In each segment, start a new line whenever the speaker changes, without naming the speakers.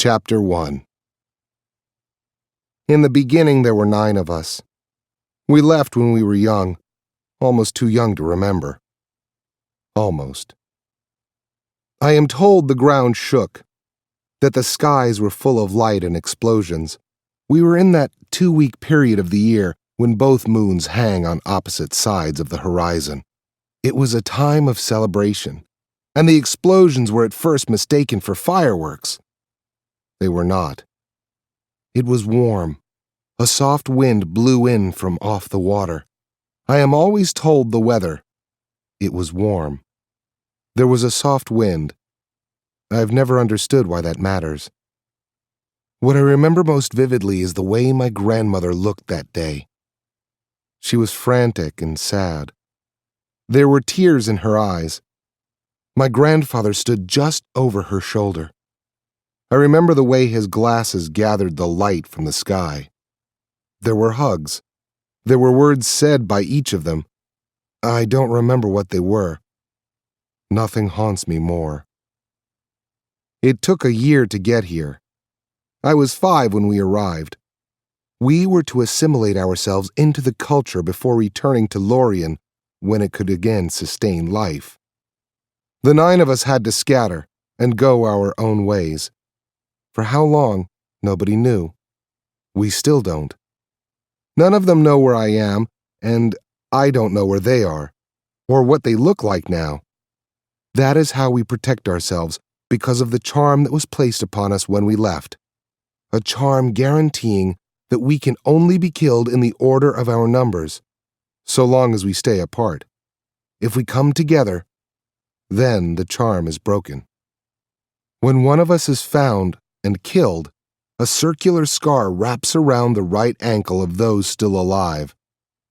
Chapter 1. In the beginning there were 9 of us. We left when we were young, almost too young to remember. Almost. I am told the ground shook, that the skies were full of light and explosions. We were in that 2-week period of the year when both moons hang on opposite sides of the horizon. It was a time of celebration, and the explosions were at first mistaken for fireworks. They were not. It was warm. A soft wind blew in from off the water. I am always told the weather. It was warm. There was a soft wind. I've never understood why that matters. What I remember most vividly is the way my grandmother looked that day. She was frantic and sad. There were tears in her eyes. My grandfather stood just over her shoulder. I remember the way his glasses gathered the light from the sky. There were hugs. There were words said by each of them. I don't remember what they were. Nothing haunts me more. It took a year to get here. I was 5 when we arrived. We were to assimilate ourselves into the culture before returning to Lorien when it could again sustain life. The 9 of us had to scatter and go our own ways. For how long, nobody knew. We still don't. None of them know where I am, and I don't know where they are, or what they look like now. That is how we protect ourselves, because of the charm that was placed upon us when we left. A charm guaranteeing that we can only be killed in the order of our numbers, so long as we stay apart. If we come together, then the charm is broken. When one of us is found and killed, a circular scar wraps around the right ankle of those still alive,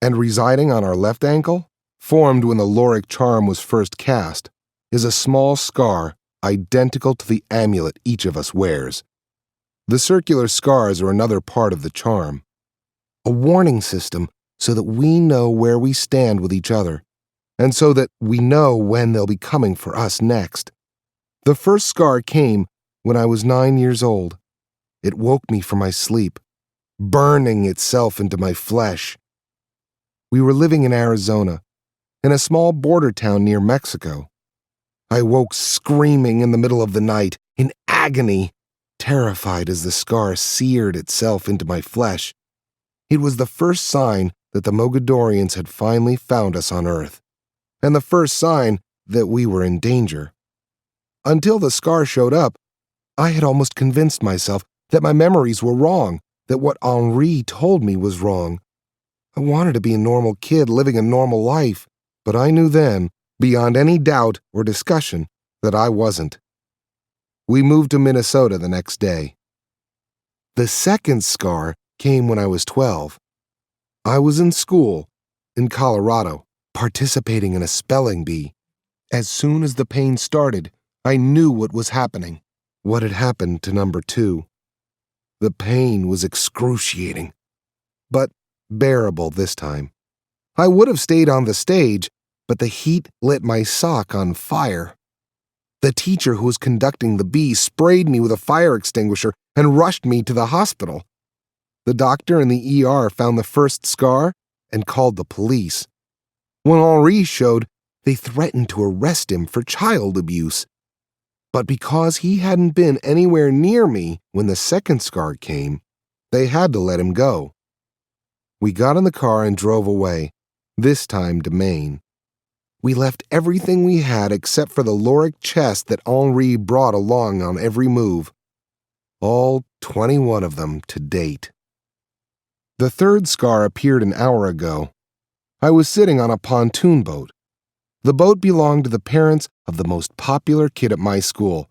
and residing on our left ankle, formed when the Loric charm was first cast, is a small scar identical to the amulet each of us wears. The circular scars are another part of the charm, a warning system so that we know where we stand with each other, and so that we know when they'll be coming for us next. The first scar came when I was 9 years old. It woke me from my sleep, burning itself into my flesh. We were living in Arizona, in a small border town near Mexico. I woke screaming in the middle of the night, in agony, terrified as the scar seared itself into my flesh. It was the first sign that the Mogadorians had finally found us on Earth, and the first sign that we were in danger. Until the scar showed up, I had almost convinced myself that my memories were wrong, that what Henri told me was wrong. I wanted to be a normal kid living a normal life, but I knew then, beyond any doubt or discussion, that I wasn't. We moved to Minnesota the next day. The second scar came when I was 12. I was in school, in Colorado, participating in a spelling bee. As soon as the pain started, I knew what was happening, what had happened to number 2. The pain was excruciating, but bearable this time. I would have stayed on the stage, but the heat lit my sock on fire. The teacher who was conducting the bee sprayed me with a fire extinguisher and rushed me to the hospital. The doctor in the ER found the first scar and called the police. When Henri showed, they threatened to arrest him for child abuse. But because he hadn't been anywhere near me when the second scar came, they had to let him go. We got in the car and drove away, this time to Maine. We left everything we had except for the Loric chest that Henri brought along on every move. All 21 of them to date. The third scar appeared an hour ago. I was sitting on a pontoon boat. The boat belonged to the parents of the most popular kid at my school,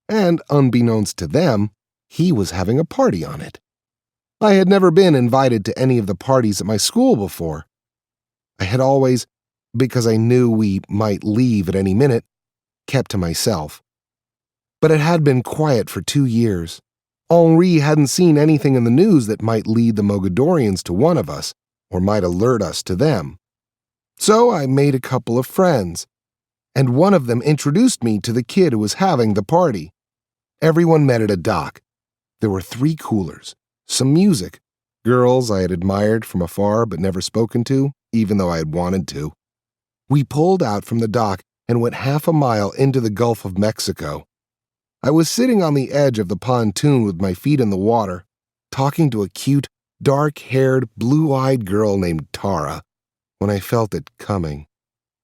and unbeknownst to them, he was having a party on it. I had never been invited to any of the parties at my school before. I had always, because I knew we might leave at any minute, kept to myself. But it had been quiet for 2 years. Henri hadn't seen anything in the news that might lead the Mogadorians to one of us, or might alert us to them. So I made a couple of friends, and one of them introduced me to the kid who was having the party. Everyone met at a dock, There were 3 coolers, some music, girls I had admired from afar but never spoken to, even though I had wanted to. We pulled out from the dock and went half a mile into the Gulf of Mexico. I was sitting on the edge of the pontoon with my feet in the water, talking to a cute, dark-haired, blue-eyed girl named Tara, when I felt it coming.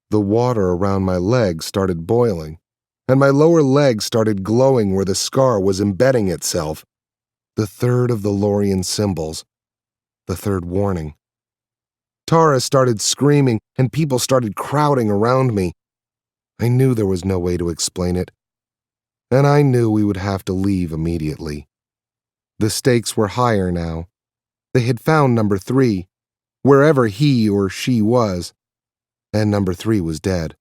The water around my legs started boiling, and my lower leg started glowing where the scar was embedding itself. The third of the Lorien symbols. The third warning. Tara started screaming, and people started crowding around me. I knew there was no way to explain it, and I knew we would have to leave immediately. The stakes were higher now. They had found number 3, wherever he or she was, and number 3 was dead.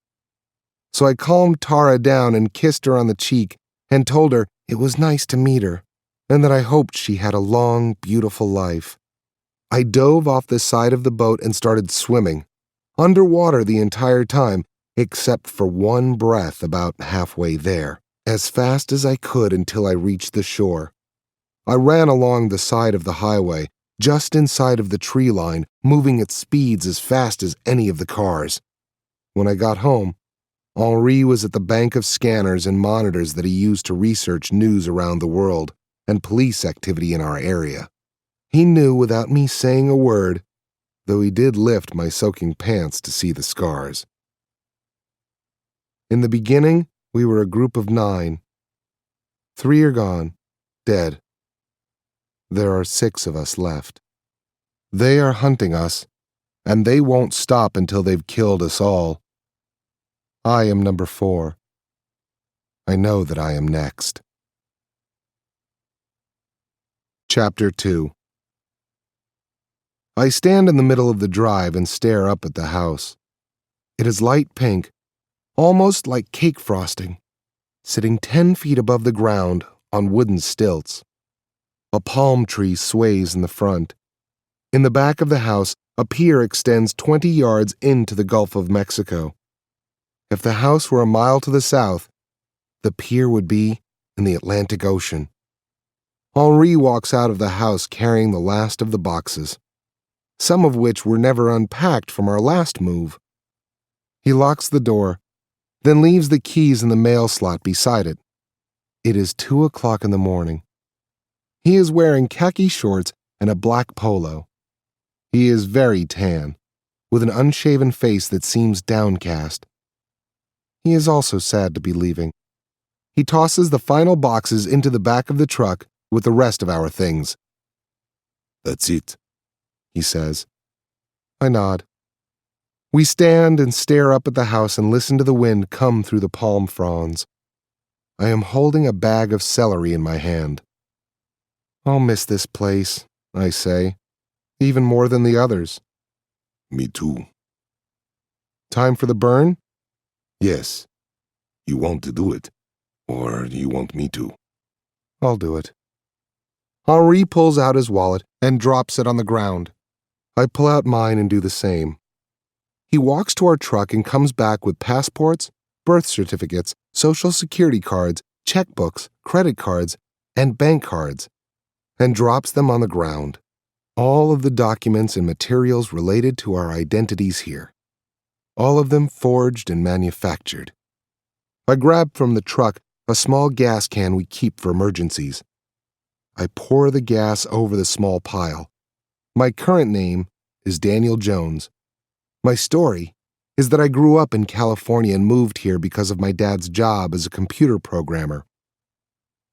So I calmed Tara down and kissed her on the cheek and told her it was nice to meet her, and that I hoped she had a long, beautiful life. I dove off the side of the boat and started swimming, underwater the entire time, except for one breath about halfway there, as fast as I could until I reached the shore. I ran along the side of the highway, just inside of the tree line, moving at speeds as fast as any of the cars. When I got home, Henri was at the bank of scanners and monitors that he used to research news around the world and police activity in our area. He knew without me saying a word, though he did lift my soaking pants to see the scars. In the beginning, we were a group of 9. 3 are gone, dead. There are 6 of us left. They are hunting us, and they won't stop until they've killed us all. I am number 4. I know that I am next. Chapter 2. I stand in the middle of the drive and stare up at the house. It is light pink, almost like cake frosting, sitting 10 feet above the ground on wooden stilts. A palm tree sways in the front. In the back of the house, a pier extends 20 yards into the Gulf of Mexico. If the house were a mile to the south, the pier would be in the Atlantic Ocean. Henri walks out of the house carrying the last of the boxes, some of which were never unpacked from our last move. He locks the door, then leaves the keys in the mail slot beside it. It is 2 o'clock in the morning. He is wearing khaki shorts and a black polo. He is very tan, with an unshaven face that seems downcast. He is also sad to be leaving. He tosses the final boxes into the back of the truck with the rest of our things. "That's it," he says. I nod. We stand and stare up at the house and listen to the wind come through the palm fronds. I am holding a bag of celery in my hand. I'll miss this place, I say, even more than the others. Me too. Time for the burn? Yes. You want to do it, or you want me to? I'll do it. Henri pulls out his wallet and drops it on the ground. I pull out mine and do the same. He walks to our truck and comes back with passports, birth certificates, social security cards, checkbooks, credit cards, and bank cards, and drops them on the ground. All of the documents and materials related to our identities here. All of them forged and manufactured. I grab from the truck a small gas can we keep for emergencies. I pour the gas over the small pile. My current name is Daniel Jones. My story is that I grew up in California and moved here because of my dad's job as a computer programmer.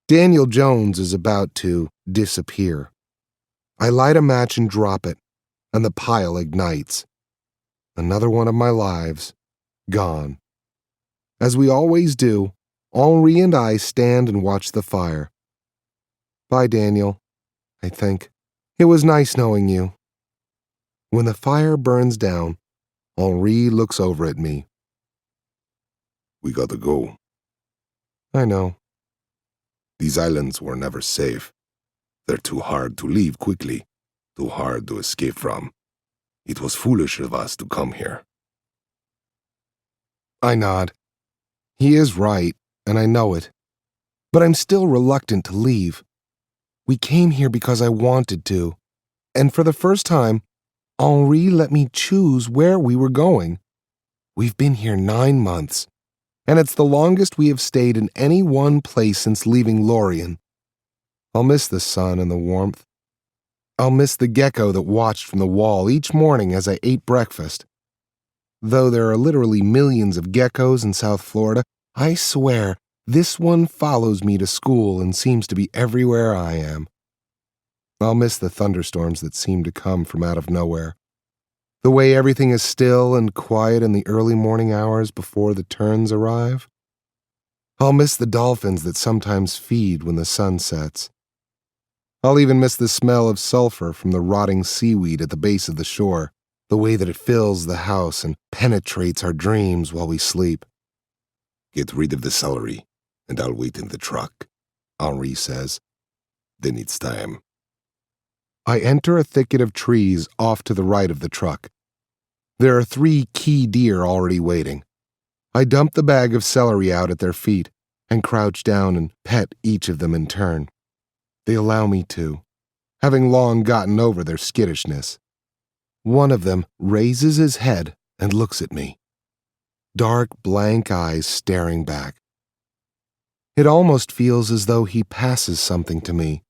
Daniel Jones is about to disappear. I light a match and drop it, and the pile ignites. Another one of my lives, gone. As we always do, Henri and I stand and watch the fire. Bye, Daniel, I think. It was nice knowing you. When the fire burns down, Henri looks over at me. We gotta go. I know. These islands were never safe. They're too hard to leave quickly, too hard to escape from. It was foolish of us to come here. I nod. He is right, and I know it. But I'm still reluctant to leave. We came here because I wanted to, and for the first time, Henri let me choose where we were going. We've been here 9 months, and it's the longest we have stayed in any one place since leaving Lorien. I'll miss the sun and the warmth. I'll miss the gecko that watched from the wall each morning as I ate breakfast. Though there are literally millions of geckos in South Florida, I swear this one follows me to school and seems to be everywhere I am. I'll miss the thunderstorms that seem to come from out of nowhere. The way everything is still and quiet in the early morning hours before the turns arrive. I'll miss the dolphins that sometimes feed when the sun sets. I'll even miss the smell of sulfur from the rotting seaweed at the base of the shore, the way that it fills the house and penetrates our dreams while we sleep.
Get rid of the celery, and I'll wait in the truck, Henri says. Then it's time.
I enter a thicket of trees off to the right of the truck. There are 3 key deer already waiting. I dump the bag of celery out at their feet and crouch down and pet each of them in turn. They allow me to, having long gotten over their skittishness. One of them raises his head and looks at me. Dark, blank eyes staring back. It almost feels as though he passes something to me.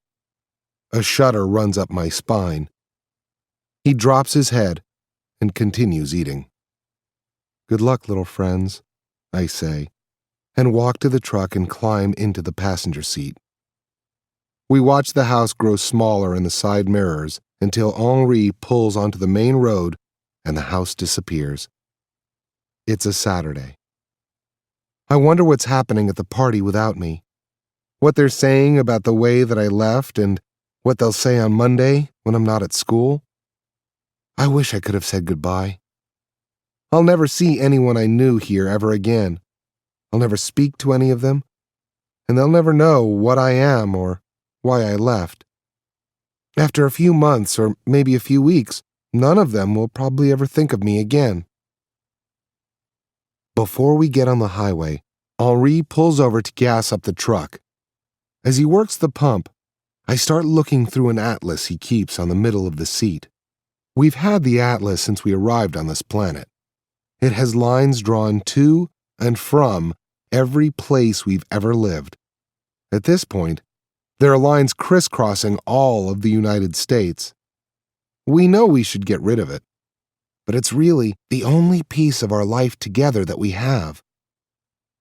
A shudder runs up my spine. He drops his head and continues eating. Good luck, little friends, I say, and walk to the truck and climb into the passenger seat. We watch the house grow smaller in the side mirrors until Henri pulls onto the main road and the house disappears. It's a Saturday. I wonder what's happening at the party without me, what they're saying about the way that I left and what they'll say on Monday when I'm not at school. I wish I could have said goodbye. I'll never see anyone I knew here ever again. I'll never speak to any of them, and they'll never know what I am or why I left. After a few months, or maybe a few weeks, none of them will probably ever think of me again. Before we get on the highway, Henri pulls over to gas up the truck. As he works the pump, I start looking through an atlas he keeps on the middle of the seat. We've had the atlas since we arrived on this planet. It has lines drawn to and from every place we've ever lived. At this point, there are lines crisscrossing all of the United States. We know we should get rid of it, but it's really the only piece of our life together that we have.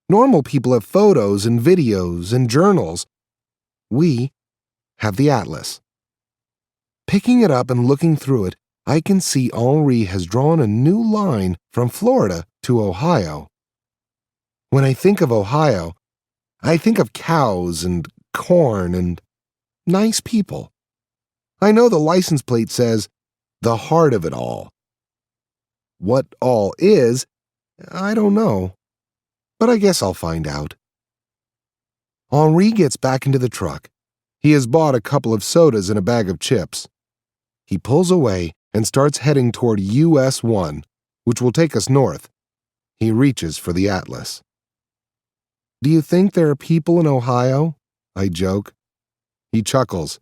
Normal people have photos and videos and journals. We have the atlas. Picking it up and looking through it, I can see Henri has drawn a new line from Florida to Ohio. When I think of Ohio, I think of cows and corn and nice people. I know the license plate says, "The heart of it all." What all is, I don't know, but I guess I'll find out. Henri gets back into the truck. He has bought a couple of sodas and a bag of chips. He pulls away and starts heading toward US 1, which will take us north. He reaches for the atlas. Do you think there are people in Ohio? I joke. He chuckles.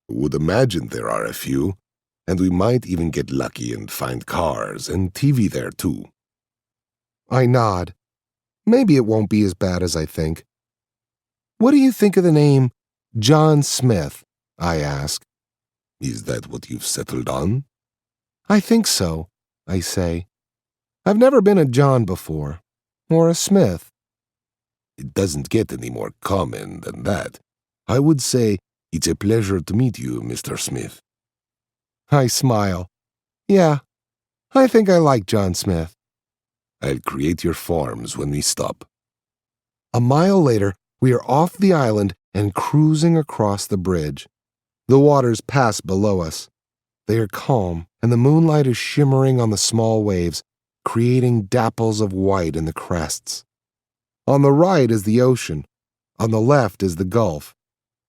Would imagine there are a few, and we might even get lucky and find cars and TV there too.
I nod. Maybe it won't be as bad as I think. What do you think of the name John Smith? I ask.
Is that what you've settled on?
I think so, I say. I've never been a John before, or a Smith.
It doesn't get any more common than that. I would say, it's a pleasure to meet you, Mr. Smith.
I smile. Yeah, I think I like John Smith.
I'll create your forms when we stop.
A mile later, we are off the island and cruising across the bridge. The waters pass below us. They are calm, and the moonlight is shimmering on the small waves, creating dapples of white in the crests. On the right is the ocean. On the left is the Gulf.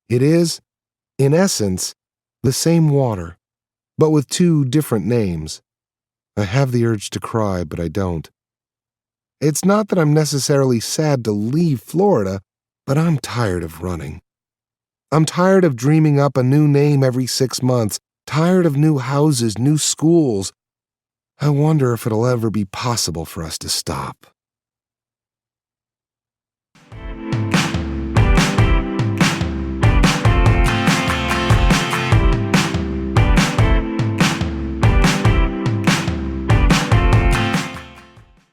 It is, in essence, the same water, but with 2 different names. I have the urge to cry, but I don't. It's not that I'm necessarily sad to leave Florida, but I'm tired of running. I'm tired of dreaming up a new name every 6 months, tired of new houses, new schools. I wonder if it'll ever be possible for us to stop.